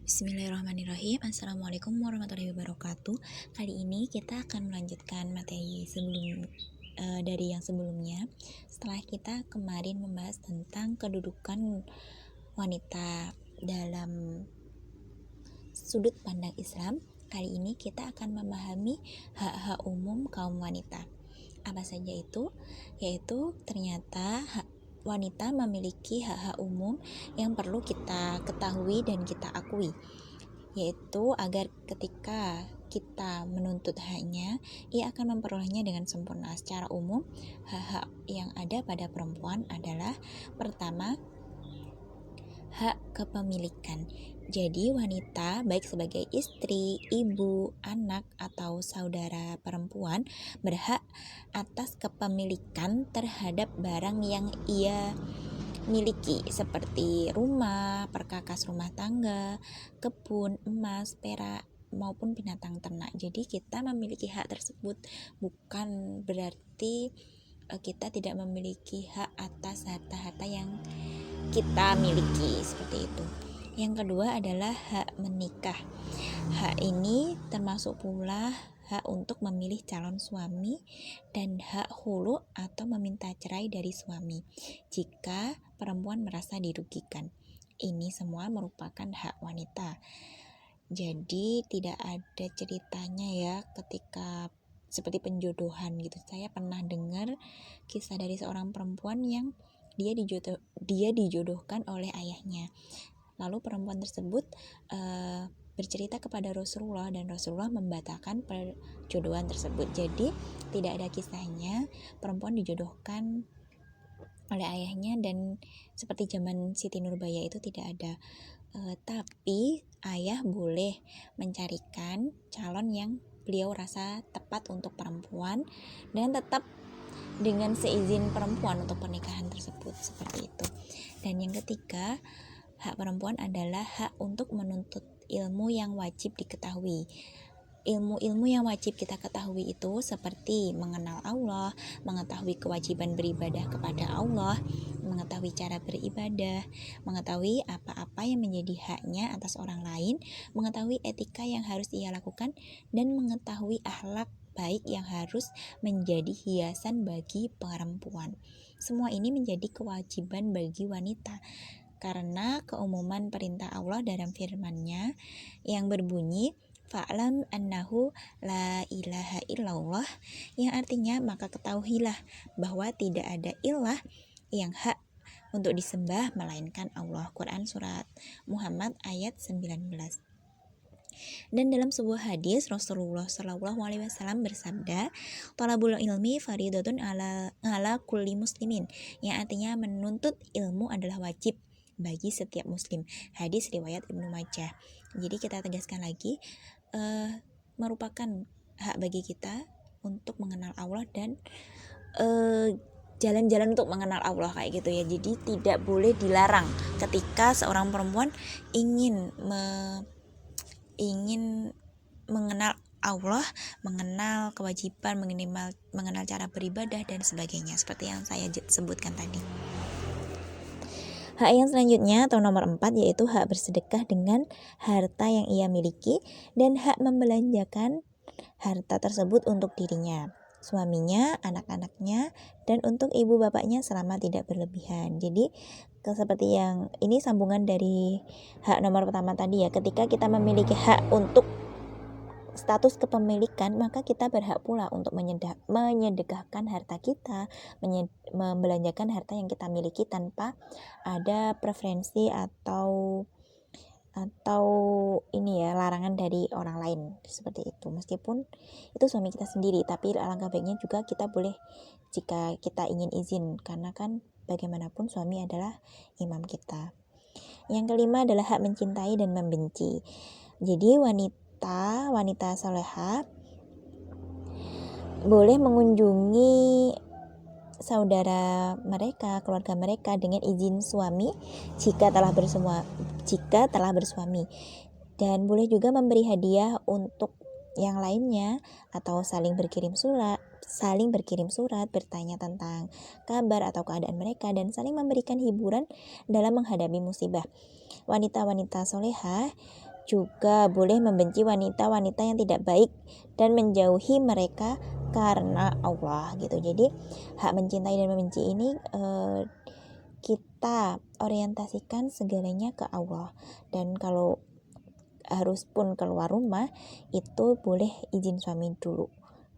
Bismillahirrahmanirrahim. Assalamualaikum warahmatullahi wabarakatuh. Kali ini kita akan melanjutkan materi dari yang sebelumnya. Setelah kita kemarin membahas tentang kedudukan wanita dalam sudut pandang Islam, kali ini kita akan memahami hak-hak umum kaum wanita. Apa saja itu? Yaitu ternyata wanita memiliki hak-hak umum yang perlu kita ketahui dan kita akui, yaitu agar ketika kita menuntut haknya, ia akan memperolehnya dengan sempurna. Secara umum, hak-hak yang ada pada perempuan adalah: pertama, hak kepemilikan. Jadi wanita baik sebagai istri, ibu, anak, atau saudara perempuan berhak atas kepemilikan terhadap barang yang ia miliki, seperti rumah, perkakas rumah tangga, kebun, emas, perak, maupun binatang ternak. Jadi kita memiliki hak tersebut, bukan berarti kita tidak memiliki hak atas harta-harta yang kita miliki, seperti itu. Yang kedua adalah hak menikah. Hak ini termasuk pula hak untuk memilih calon suami dan hak khulu atau meminta cerai dari suami jika perempuan merasa dirugikan. Ini semua merupakan hak wanita. Jadi tidak ada ceritanya ya ketika seperti penjodohan gitu. Saya pernah dengar kisah dari seorang perempuan yang dia dijodohkan oleh ayahnya. Lalu perempuan tersebut bercerita kepada Rasulullah dan Rasulullah membatalkan perjodohan tersebut. Jadi tidak ada kisahnya perempuan dijodohkan oleh ayahnya, dan seperti zaman Siti Nurbaya itu tidak ada. Tapi ayah boleh mencarikan calon yang beliau rasa tepat untuk perempuan dan tetap dengan seizin perempuan untuk pernikahan tersebut, seperti itu. Dan yang ketiga, hak perempuan adalah hak untuk menuntut ilmu yang wajib diketahui. Ilmu-ilmu yang wajib kita ketahui itu seperti mengenal Allah, mengetahui kewajiban beribadah kepada Allah, mengetahui cara beribadah, mengetahui apa-apa yang menjadi haknya atas orang lain, mengetahui etika yang harus ia lakukan, dan mengetahui akhlak baik yang harus menjadi hiasan bagi perempuan. Semua ini menjadi kewajiban bagi wanita karena keumuman perintah Allah dalam firman-Nya yang berbunyi fa'lam annahu la ilaha illallah, yang artinya maka ketahuilah bahwa tidak ada ilah yang hak untuk disembah melainkan Allah. Quran surat Muhammad ayat 19. Dan dalam sebuah hadis Rasulullah SAW bersabda, "Thalabul ilmi faridatun ala kulli muslimin", yang artinya menuntut ilmu adalah wajib bagi setiap muslim. Hadis riwayat Ibnu Majah. Jadi kita tegaskan lagi, merupakan hak bagi kita untuk mengenal Allah dan jalan-jalan untuk mengenal Allah kayak gitu ya. Jadi tidak boleh dilarang ketika seorang perempuan ingin mengenal Allah, mengenal kewajiban, mengenal cara beribadah dan sebagainya, seperti yang saya sebutkan tadi. Hak yang selanjutnya atau nomor 4 yaitu hak bersedekah dengan harta yang ia miliki dan hak membelanjakan harta tersebut untuk dirinya, suaminya, anak-anaknya, dan untuk ibu bapaknya selama tidak berlebihan. Jadi seperti yang ini sambungan dari hak nomor pertama tadi ya, ketika kita memiliki hak untuk status kepemilikan, maka kita berhak pula untuk menyedekahkan harta kita, membelanjakan harta yang kita miliki tanpa ada preferensi atau ini ya, larangan dari orang lain, seperti itu. Meskipun itu suami kita sendiri, tapi alangkah baiknya juga kita boleh jika kita ingin izin, karena kan bagaimanapun suami adalah imam kita. Yang kelima adalah hak mencintai dan membenci. Jadi wanita salehah boleh mengunjungi saudara mereka, keluarga mereka dengan izin suami jika telah bersuami, dan boleh juga memberi hadiah untuk yang lainnya atau saling berkirim surat, bertanya tentang kabar atau keadaan mereka, dan saling memberikan hiburan dalam menghadapi musibah. Wanita-wanita solehah juga boleh membenci wanita-wanita yang tidak baik dan menjauhi mereka karena Allah gitu. Jadi hak mencintai dan membenci ini kita orientasikan segalanya ke Allah. Dan kalau harus pun keluar rumah itu boleh izin suami dulu,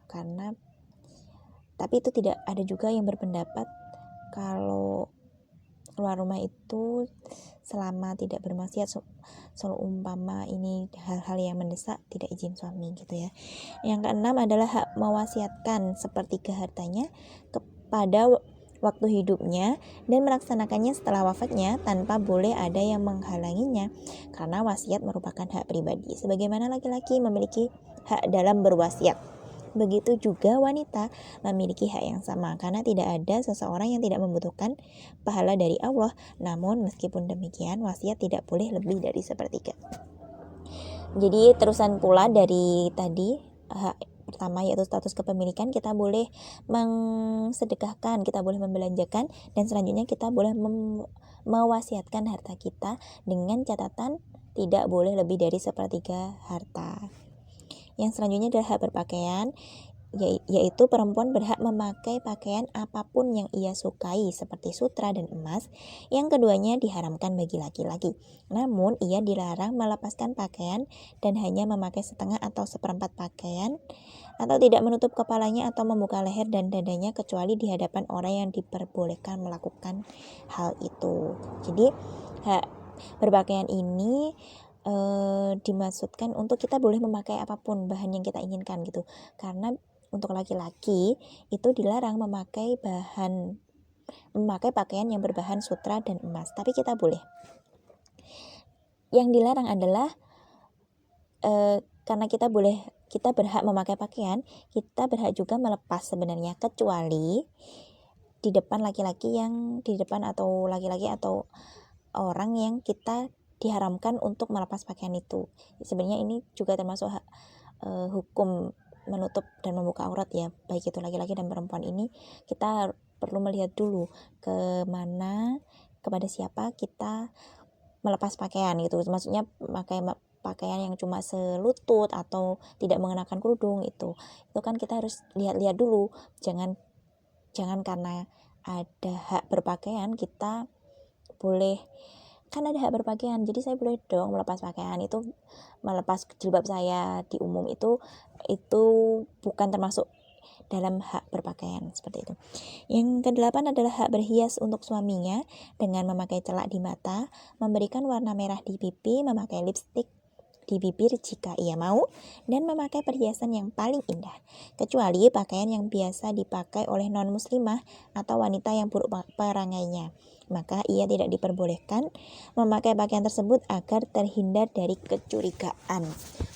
karena tapi itu tidak ada juga yang berpendapat kalau keluar rumah itu selama tidak bermaksiat, seumpama ini hal-hal yang mendesak, tidak izin suami gitu ya. Yang keenam adalah hak mewasiatkan sepertiga hartanya kepada waktu hidupnya dan melaksanakannya setelah wafatnya tanpa boleh ada yang menghalanginya, karena wasiat merupakan hak pribadi sebagaimana laki-laki memiliki hak dalam berwasiat. Begitu juga wanita memiliki hak yang sama, karena tidak ada seseorang yang tidak membutuhkan pahala dari Allah. Namun meskipun demikian, wasiat tidak boleh lebih dari sepertiga. Jadi terusan pula dari tadi, hak pertama yaitu status kepemilikan, kita boleh mengsedekahkan, kita boleh membelanjakan, dan selanjutnya kita boleh mewasiatkan harta kita dengan catatan tidak boleh lebih dari sepertiga harta. Yang selanjutnya adalah hak berpakaian, yaitu perempuan berhak memakai pakaian apapun yang ia sukai seperti sutra dan emas. Yang keduanya diharamkan bagi laki-laki. Namun ia dilarang melepaskan pakaian dan hanya memakai setengah atau seperempat pakaian, atau tidak menutup kepalanya atau membuka leher dan dadanya kecuali di hadapan orang yang diperbolehkan melakukan hal itu. Jadi hak berpakaian ini dimaksudkan untuk kita boleh memakai apapun bahan yang kita inginkan gitu. Karena untuk laki-laki itu dilarang memakai pakaian yang berbahan sutra dan emas, tapi kita boleh. Yang dilarang adalah karena kita berhak memakai pakaian, kita berhak juga melepas sebenarnya, kecuali di depan laki-laki atau laki-laki atau orang yang kita diharamkan untuk melepas pakaian itu. Sebenarnya ini juga termasuk hukum menutup dan membuka aurat ya, baik itu laki-laki dan perempuan. Ini kita perlu melihat dulu kepada siapa kita melepas pakaian gitu. Maksudnya pakaian yang cuma selutut atau tidak mengenakan kerudung, itu kan kita harus lihat-lihat dulu. Jangan karena ada hak berpakaian kita boleh, kan ada hak berpakaian jadi saya boleh dong melepas pakaian. Itu melepas jilbab saya di umum itu bukan termasuk dalam hak berpakaian, seperti itu. Yang kedelapan adalah hak berhias untuk suaminya dengan memakai celak di mata, memberikan warna merah di pipi, memakai lipstik di bibir jika ia mau, dan memakai perhiasan yang paling indah, kecuali pakaian yang biasa dipakai oleh non-muslimah atau wanita yang buruk perangainya. Maka ia tidak diperbolehkan memakai pakaian tersebut agar terhindar dari kecurigaan.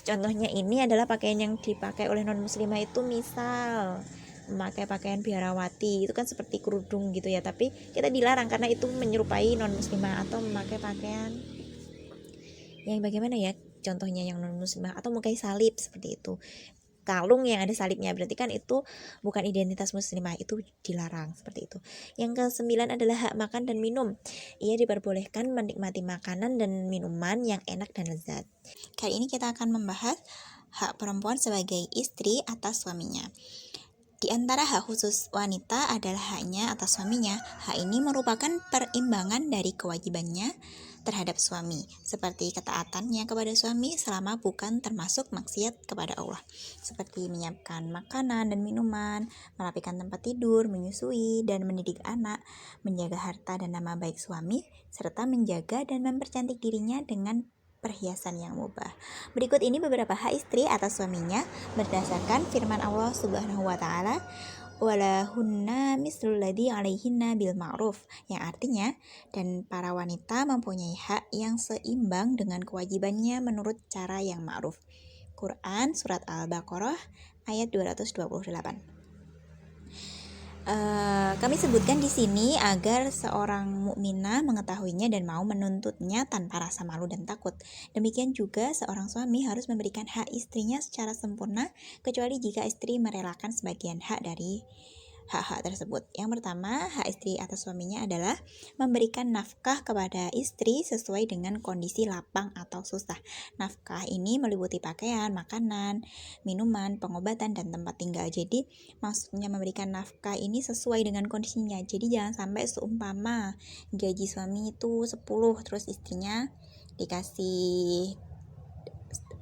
Contohnya ini adalah pakaian yang dipakai oleh non-muslimah itu misal memakai pakaian biarawati, itu kan seperti kerudung gitu ya, tapi kita dilarang karena itu menyerupai non-muslimah. Atau memakai pakaian yang bagaimana ya, contohnya yang non-muslimah, atau memakai salib seperti itu, kalung yang ada salibnya, berarti kan itu bukan identitas muslimah, itu dilarang seperti itu. Yang ke-9 adalah hak makan dan minum. Ia diperbolehkan menikmati makanan dan minuman yang enak dan lezat. Kali ini kita akan membahas hak perempuan sebagai istri atas suaminya. Di antara hak khusus wanita adalah haknya atas suaminya. Hak ini merupakan perimbangan dari kewajibannya terhadap suami, seperti ketaatannya kepada suami selama bukan termasuk maksiat kepada Allah, seperti menyiapkan makanan dan minuman, merapikan tempat tidur, menyusui dan mendidik anak, menjaga harta dan nama baik suami, serta menjaga dan mempercantik dirinya dengan perhiasan yang mubah. Berikut ini beberapa hak istri atas suaminya berdasarkan firman Allah Subhanahu wa taala, walahunna mislul ladzi 'alaihinna bil ma'ruf, yang artinya dan para wanita mempunyai hak yang seimbang dengan kewajibannya menurut cara yang ma'ruf. Quran surat Al-Baqarah ayat 228. Kami sebutkan di sini agar seorang mukminah mengetahuinya dan mau menuntutnya tanpa rasa malu dan takut. Demikian juga seorang suami harus memberikan hak istrinya secara sempurna, kecuali jika istri merelakan sebagian hak dari hak-hak tersebut. Yang pertama, hak istri atas suaminya adalah memberikan nafkah kepada istri sesuai dengan kondisi lapang atau susah. Nafkah ini meliputi pakaian, makanan, minuman, pengobatan, dan tempat tinggal. Jadi maksudnya memberikan nafkah ini sesuai dengan kondisinya. Jadi jangan sampai seumpama gaji suami itu 10, terus istrinya dikasih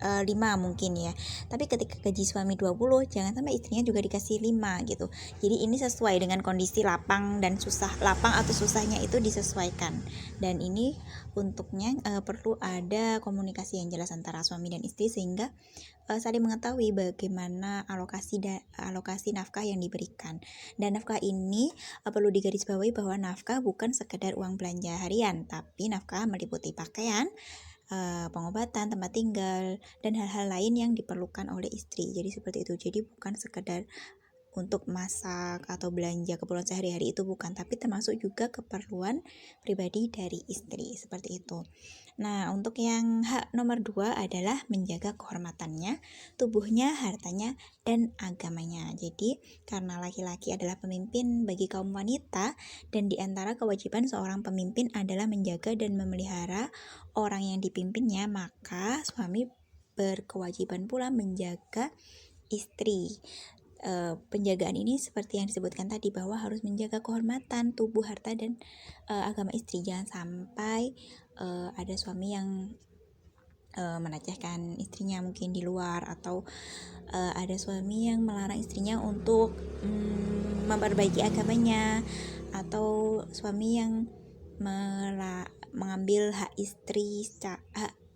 5 mungkin ya. Tapi ketika gaji suami 20, jangan sampai istrinya juga dikasih 5 gitu. Jadi ini sesuai dengan kondisi lapang dan susah. Lapang atau susahnya itu disesuaikan. Dan ini untuknya perlu ada komunikasi yang jelas antara suami dan istri sehingga saling mengetahui bagaimana alokasi nafkah yang diberikan. Dan nafkah ini perlu digarisbawahi bahwa nafkah bukan sekedar uang belanja harian, tapi nafkah meliputi pakaian, pengobatan, tempat tinggal, dan hal-hal lain yang diperlukan oleh istri. Jadi seperti itu. Jadi bukan sekedar untuk masak atau belanja keperluan sehari-hari, itu bukan, tapi termasuk juga keperluan pribadi dari istri, seperti itu. Nah, untuk yang hak nomor 2 adalah menjaga kehormatannya, tubuhnya, hartanya, dan agamanya. Jadi karena laki-laki adalah pemimpin bagi kaum wanita, dan di antara kewajiban seorang pemimpin adalah menjaga dan memelihara orang yang dipimpinnya, maka suami berkewajiban pula menjaga istri. Penjagaan ini seperti yang disebutkan tadi, bahwa harus menjaga kehormatan, tubuh, harta, dan agama istri. Jangan sampai ada suami yang menacahkan istrinya mungkin di luar, atau ada suami yang melarang istrinya untuk memperbaiki agamanya, atau suami yang mengambil hak istri,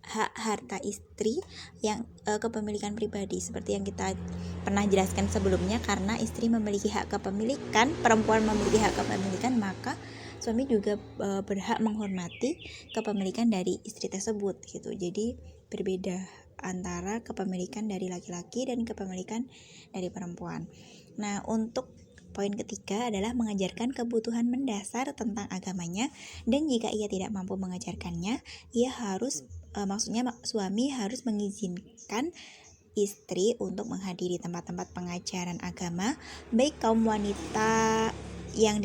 hak harta istri yang kepemilikan pribadi, seperti yang kita pernah jelaskan sebelumnya. Karena istri memiliki hak kepemilikan, perempuan memiliki hak kepemilikan, maka suami juga berhak menghormati kepemilikan dari istri tersebut gitu. Jadi berbeda antara kepemilikan dari laki-laki dan kepemilikan dari perempuan. Nah, untuk poin ketiga adalah mengajarkan kebutuhan mendasar tentang agamanya, dan jika ia tidak mampu mengajarkannya, ia harus suami harus mengizinkan istri untuk menghadiri tempat-tempat pengajaran agama, baik kaum wanita yang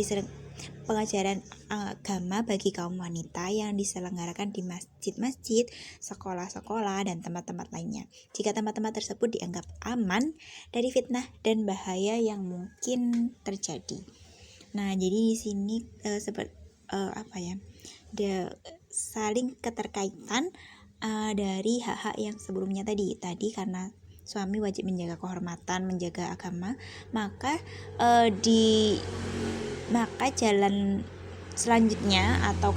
pengajaran agama bagi kaum wanita yang diselenggarakan di masjid-masjid, sekolah-sekolah, dan tempat-tempat lainnya. Jika tempat-tempat tersebut dianggap aman dari fitnah dan bahaya yang mungkin terjadi. Nah, jadi di sini saling keterkaitan dari hak-hak yang sebelumnya tadi karena suami wajib menjaga kehormatan, menjaga agama, maka jalan selanjutnya atau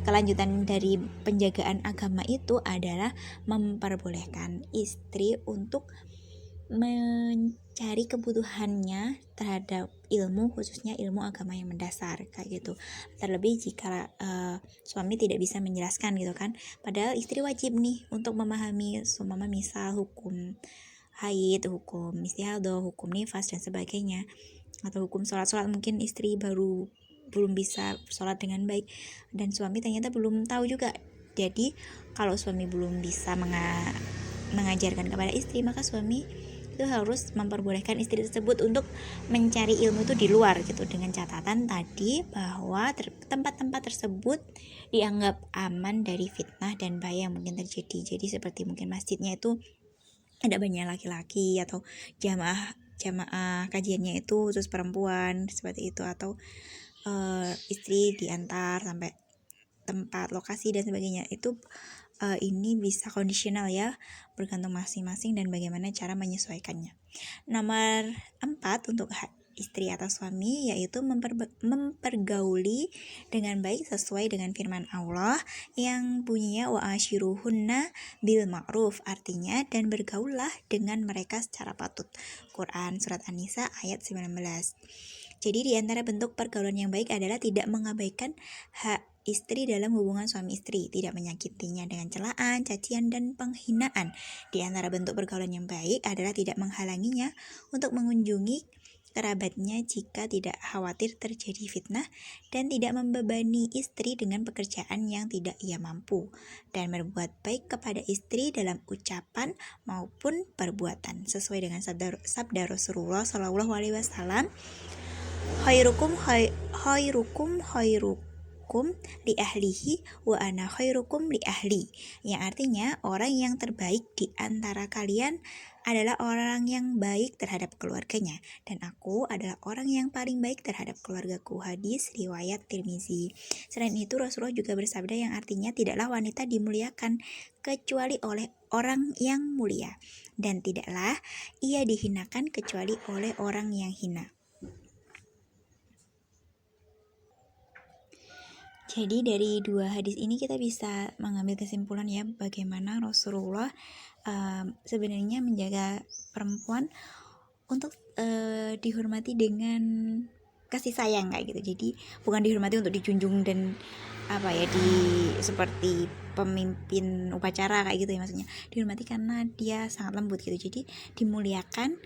kelanjutan dari penjagaan agama itu adalah memperbolehkan istri untuk mencari kebutuhannya terhadap ilmu, khususnya ilmu agama yang mendasar kayak gitu. Terlebih jika suami tidak bisa menjelaskan gitu kan, padahal istri wajib nih untuk memahami misal hukum haid, hukum istihadah, hukum nifas, dan sebagainya, atau hukum sholat mungkin istri belum bisa sholat dengan baik dan suami ternyata belum tahu juga. Jadi kalau suami belum bisa mengajarkan kepada istri, maka suami itu harus memperbolehkan istri tersebut untuk mencari ilmu itu di luar gitu, dengan catatan tadi bahwa tempat-tempat tersebut dianggap aman dari fitnah dan bahaya yang mungkin terjadi. Jadi seperti mungkin masjidnya itu ada banyak laki-laki, atau jamaah kajiannya itu khusus perempuan seperti itu, atau istri diantar sampai tempat lokasi dan sebagainya. Itu ini bisa kondisional ya, bergantung masing-masing dan bagaimana cara menyesuaikannya. Nomor 4 untuk hak istri atau suami, yaitu mempergauli dengan baik sesuai dengan firman Allah yang bunyinya wa ashiruhunna bil ma'ruf, artinya dan bergaullah dengan mereka secara patut. Quran surat An-Nisa ayat 19. Jadi di antara bentuk pergaulan yang baik adalah tidak mengabaikan hak istri dalam hubungan suami istri, tidak menyakitinya dengan celaan, cacian, dan penghinaan. Di antara bentuk pergaulan yang baik adalah tidak menghalanginya untuk mengunjungi kerabatnya jika tidak khawatir terjadi fitnah, dan tidak membebani istri dengan pekerjaan yang tidak ia mampu, dan berbuat baik kepada istri dalam ucapan maupun perbuatan sesuai dengan sabda Rasulullah SAW. khairukum li ahlihi wa ana khairukum li ahli, yang artinya orang yang terbaik di antara kalian adalah orang yang baik terhadap keluarganya, dan aku adalah orang yang paling baik terhadap keluargaku. Hadis riwayat Tirmizi. Selain itu, Rasulullah juga bersabda yang artinya tidaklah wanita dimuliakan kecuali oleh orang yang mulia, dan tidaklah ia dihinakan kecuali oleh orang yang hina. Jadi dari dua hadis ini kita bisa mengambil kesimpulan ya, bagaimana Rasulullah sebenarnya menjaga perempuan untuk dihormati dengan kasih sayang kayak gitu. Jadi bukan dihormati untuk dijunjung dan seperti pemimpin upacara kayak gitu ya, maksudnya dihormati karena dia sangat lembut gitu. Jadi dimuliakan,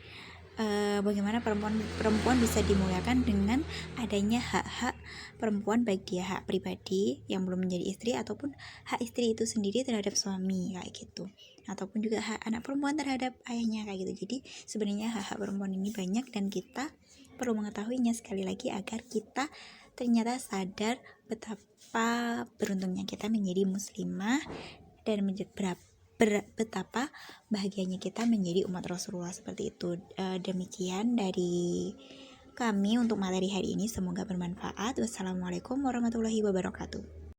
bagaimana perempuan bisa dimuliakan dengan adanya hak-hak perempuan, baik dia hak pribadi yang belum menjadi istri ataupun hak istri itu sendiri terhadap suami kayak gitu, ataupun juga hak anak perempuan terhadap ayahnya kayak gitu. Jadi sebenarnya hak-hak perempuan ini banyak dan kita perlu mengetahuinya sekali lagi agar kita ternyata sadar betapa beruntungnya kita menjadi muslimah dan betapa bahagianya kita menjadi umat Rasulullah seperti itu. Demikian dari kami untuk materi hari ini, semoga bermanfaat. Wassalamualaikum warahmatullahi wabarakatuh.